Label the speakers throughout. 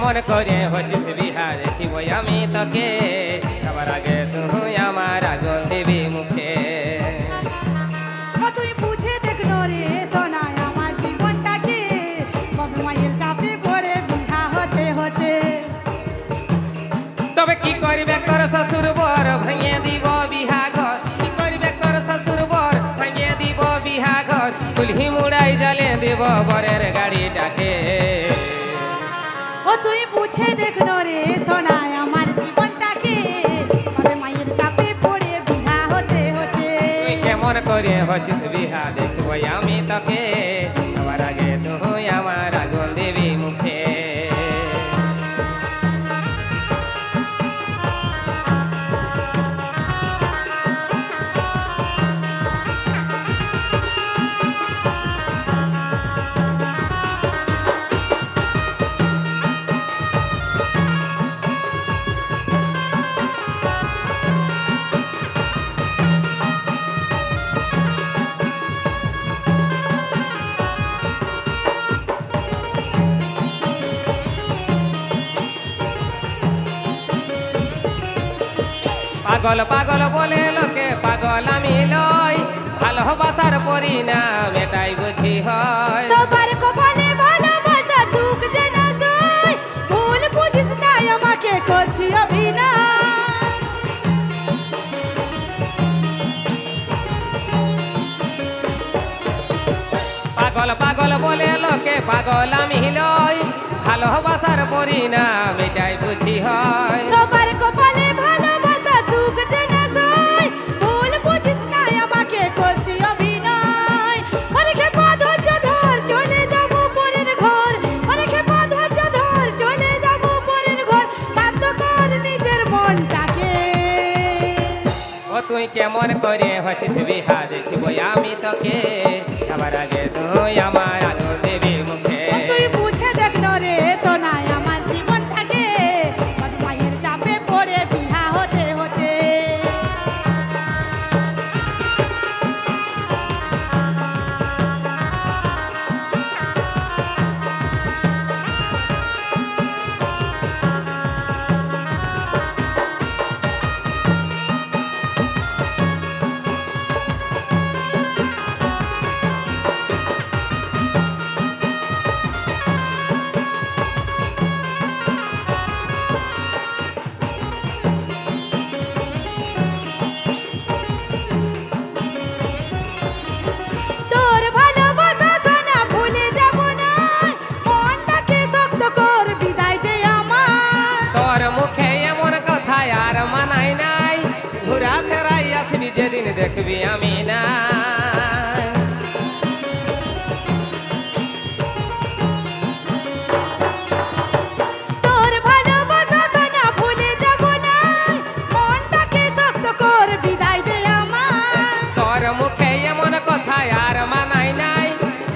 Speaker 1: কেমন করে হচ্ছিস বিহা দেখিব আমি তোকে সবার আগে তুই আমার আগুন দিবি মুখে
Speaker 2: তুই বুঝে দেখলো রে সোনায় আমার জীবনটাকে বাবা মায়ের চাপে পড়ে বিহা হতে হচ্ছে
Speaker 1: তবে কি করবে তোর শ্বশুর বর ভেঙে দিব বিহা ঘর কি করবে তোর শ্বশুর বর ভেঙে দিব বিহা ঘর কুলহি মুড়াই জ্বালে দেব বরের গাড়িটাকে
Speaker 2: তুই বুঝে দেখলো রে সোনায় আমার জীবনটাকে বাবা মায়ের চাপে পড়ে বিহা হতে হচ্ছে
Speaker 1: তুই কেমন করে হচ্ছিস বিহা দেখব আমি তোকে সবার আগে তুই আমার আগুন দিবি মুখে পাগল পাগল বলে লোকে পাগল আমি লই ভালোবাসার পরিণাম এটাই বুঝি হয়
Speaker 2: সবার কপালে ভালোবাসা সুখ যেন সই ভুল বুঝিস না আমাকে করছি অভিনয়
Speaker 1: পাগল পাগল বলে লোকে পাগল আমি লই ভালোবাসার পরিণাম এটাই বুঝি হয়
Speaker 2: সবার কপালে ভালোবাসা সুখ যেন সই ভুল বুঝিস না আমাকে করছি অভিনয় অনেকে ধৈর্য ধর চলে যাবো পরের ঘর অনেকে ধৈর্য ধর চলে যাবো পরের ঘর শান্ত কর নিজের মনটাকে
Speaker 1: ও তুই কেমন করে হচ্ছিস বিহা দেখিব আমি তোকে সবার আগে তুই আমার আগুন দিবি মুখে
Speaker 2: তুই বুঝে দেখলো রে সোনায় আমার জীবনটাকে বাবা মায়ের চাপে পড়ে বিহা হতে হচ্ছে তোর ভালোবাসা সোনা ভুলে যাব না মনটাকে শক্ত কর বিদায় দে আমার
Speaker 1: তোর মুখে এমন কথা আর মানাই নাই ঘুরা ফেরাই আসবি যেদিন দেখবি আমি না
Speaker 2: তোর ভালোবাসা সোনা ভুলে যাব না মনটাকে শক্ত কর বিদায় দে আমার
Speaker 1: তোর মুখে এমন কথা আর মানাই নাই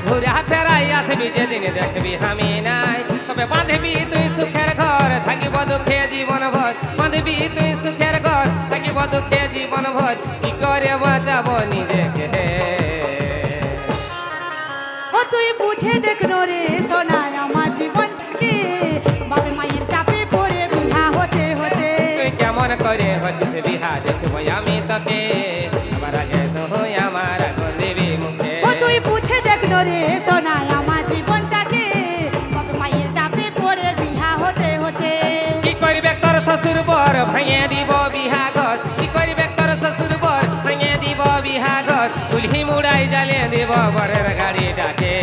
Speaker 1: ঘুরা ফেরাই আসবি যেদিন দেখবি আমি নাই তবে বাঁধবি তুই সুখের ঘর থাকিব দুঃখে জীবন ভর বাঁধবি তুই সুখের ঘর থাকিব দুঃখে জীবন ভর কি করে বাঁচাবো নিজেকে
Speaker 2: তুই বুঝে দেখলো রে সোনায় আমার জীবনটাকে বাবা মায়ের চাপে পড়ে বিহা হতে হচ্ছে
Speaker 1: তুই কেমন করে হচ্ছিস বিহা দেখব আমি তোকে সবার আগে তুই আমার আগুন দিবি মুখে
Speaker 2: তুই বুঝে দেখলো রে সোনায় আমার জীবনটাকে বাবা মায়ের চাপে পড়ে বিহা হতে হচ্ছে
Speaker 1: কি করবে তোর শ্বশুর বর ভেঙে দিব বিহা ঘর কি করবে তোর শ্বশুর বর ভেঙে দিব বিহা ঘর কুলহি মুড়াই জ্বালিয়ে দিব বরের গাড়িটাকে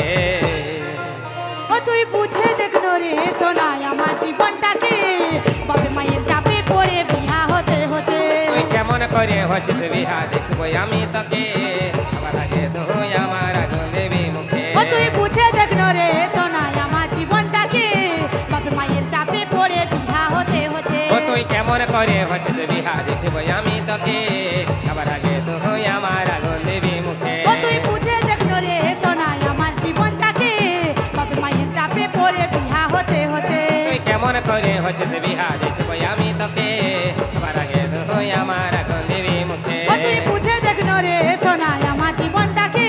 Speaker 2: তুই বুঝে দেখলো রে সোনায় আমার জীবনটাকে বাবা মায়ের চাপে পড়ে বিহা হতে হচ্ছে
Speaker 1: তুই কেমন করে হচ্ছিস বিহা দেখব আমি তোকে সবার আগে তুই আমার আগুন দিবি মুখে
Speaker 2: তুই বুঝে দেখলো রে সোনায় আমার জীবনটাকে বাবা মায়ের চাপে পড়ে বিহা হতে হচ্ছে
Speaker 1: তুই কেমন করে হচ্ছিস বিহা দেখব আমি তোকে সবার আগে তুই আমার আগুন দিবি মুখে
Speaker 2: তুই বুঝে দেখলো রে সোনায় আমার জীবনটাকে বাবা মায়ের চাপে পড়ে বিহা হতে হচ্ছে
Speaker 1: তুই কেমন করে হচ্ছিস বিহা দেখব আমি তোকে সবার আগে তুই আমার আগুন দিবি মুখে
Speaker 2: তুই বুঝে দেখলো রে সোনায় আমার জীবনটাকে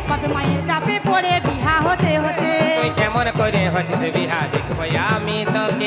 Speaker 2: বাবা মায়ের চাপে পড়ে বিহা হতে হচ্ছে
Speaker 1: তুই কেমন করে হচ্ছিস বিহা দেখব আমি তোকে